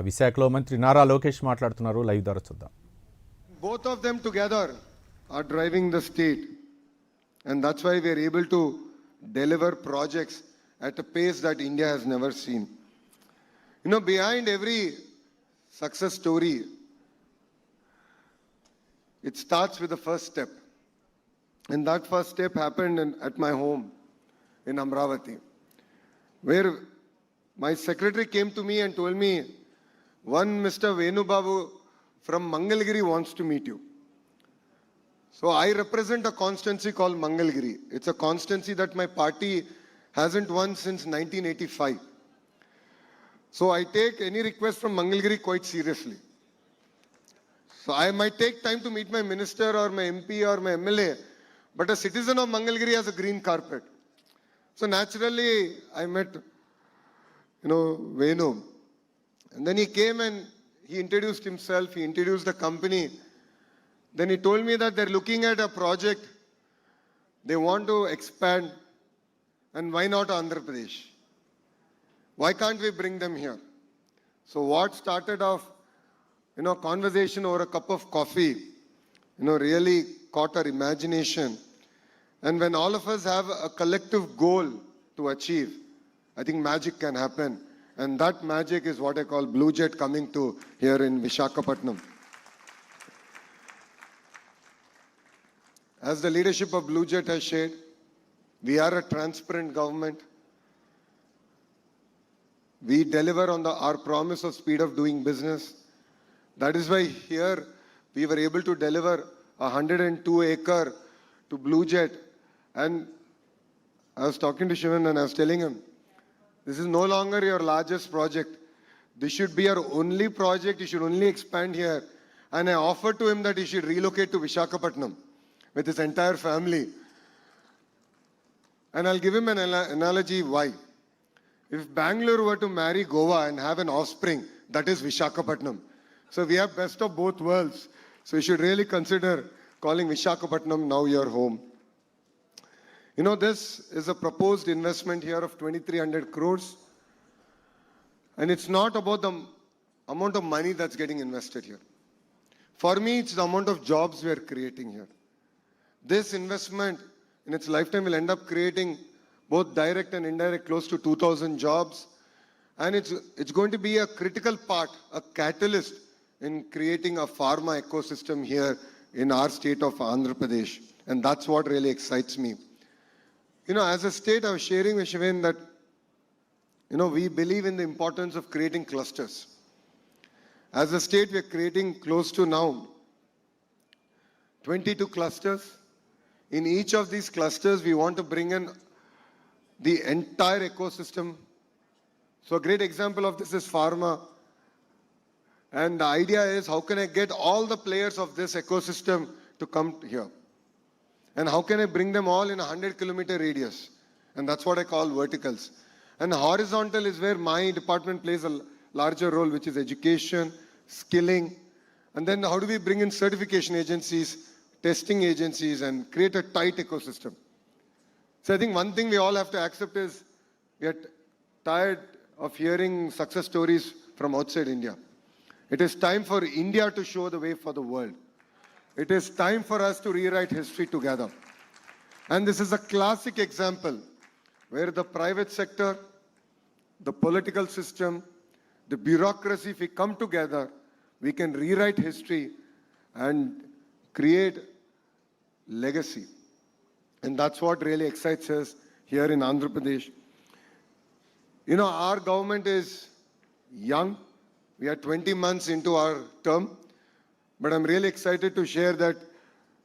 విశాఖలో మంత్రి నారా లోకేష్ మాట్లాడుతున్నారు. లైవ్ ద్వారా చూద్దాం. Both of them together are driving the state, and that's why we are able to deliver projects at a pace that India has never seen. You know, behind every success story, it starts with the first step. And that first step happened at my home in Amravati, where my secretary came to me and told me, one Mr. Venu Babu from Mangalgiri wants to meet you. So I represent a constituency called Mangalgiri. It's a constituency that my party hasn't won since 1985. So I take any request from Mangalgiri quite seriously. So I might take time to meet my minister or my MP or my MLA, but a citizen of Mangalgiri has a green carpet. So naturally I met, Venu. And then he came and he introduced himself, he introduced the company. Then he told me that they're looking at a project, they want to expand, and why not Andhrapradesh? Why can't we bring them here? So what started off, conversation over a cup of coffee, really caught our imagination. And when all of us have a collective goal to achieve, I think magic can happen. And that magic is what I call Blue Jet coming to here in Visakhapatnam. As the leadership of Blue Jet has shared, we are a transparent government. We deliver on our promise of speed of doing business. That is why here we were able to deliver 102-acre to Blue Jet. And I was talking to Shivan and I was telling him, this is no longer your largest project. This should be your only project. You should only expand here. And I offered to him that he should relocate to Visakhapatnam with his entire family. And I'll give him an analogy why. If Bangalore were to marry Goa and have an offspring, that is Visakhapatnam. So we have best of both worlds. So you should really consider calling Visakhapatnam now your home. This is a proposed investment here of 2,300 crores. And it's not about the amount of money that's getting invested here. For me, it's the amount of jobs we are creating here. This investment in its lifetime will end up creating both direct and indirect close to 2,000 jobs. And it's going to be a critical part, a catalyst in creating a pharma ecosystem here in our state of Andhra Pradesh. And that's what really excites me. As a state, I was sharing with Shivan that, we believe in the importance of creating clusters. As a state, we are creating close to now 22 clusters. In each of these clusters, we want to bring in the entire ecosystem. So a great example of this is pharma. And the idea is, how can I get all the players of this ecosystem to come here? And how can I bring them all in a 100-kilometer radius? And that's what I call verticals. And horizontal is where my department plays a larger role, which is education, skilling. And then how do we bring in certification agencies, testing agencies, and create a tight ecosystem? So I think one thing we all have to accept is we are tired of hearing success stories from outside India. It is time for India to show the way for the world. It is time for us to rewrite history together. And this is a classic example where the private sector, the political system, the bureaucracy, if we come together, we can rewrite history and create legacy. And that's what really excites us here in Andhra Pradesh. Our government is young. We are 20 months into our term. But I'm really excited to share that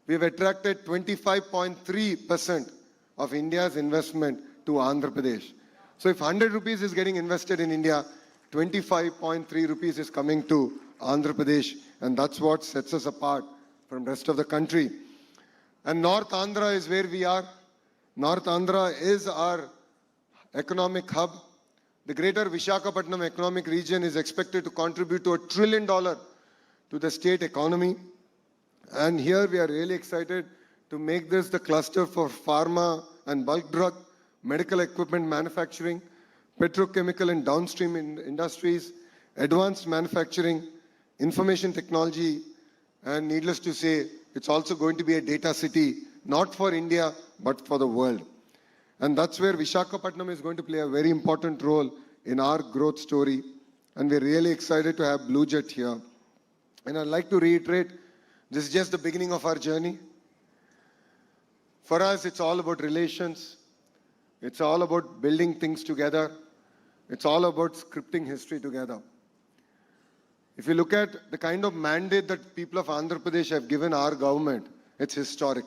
we've attracted 25.3% of India's investment to Andhra Pradesh. So if 100 rupees is getting invested in India, 25.3 rupees is coming to Andhra Pradesh. And that's what sets us apart from the rest of the country. And North Andhra is where we are. North Andhra is our economic hub. The greater Visakhapatnam economic region is expected to contribute to $1 trillion to the state economy. And here we are really excited to make this the cluster for pharma and bulk drug, medical equipment manufacturing, petrochemical and downstream industries, advanced manufacturing, information technology, and needless to say, it's also going to be a data city, not for India, but for the world. And that's where Visakhapatnam is going to play a very important role in our growth story. And we're really excited to have Blue Jet here. And I'd like to reiterate, this is just the beginning of our journey. For us, it's all about relations. It's all about building things together. It's all about scripting history together. If you look at the kind of mandate that people of Andhra Pradesh have given our government, it's historic.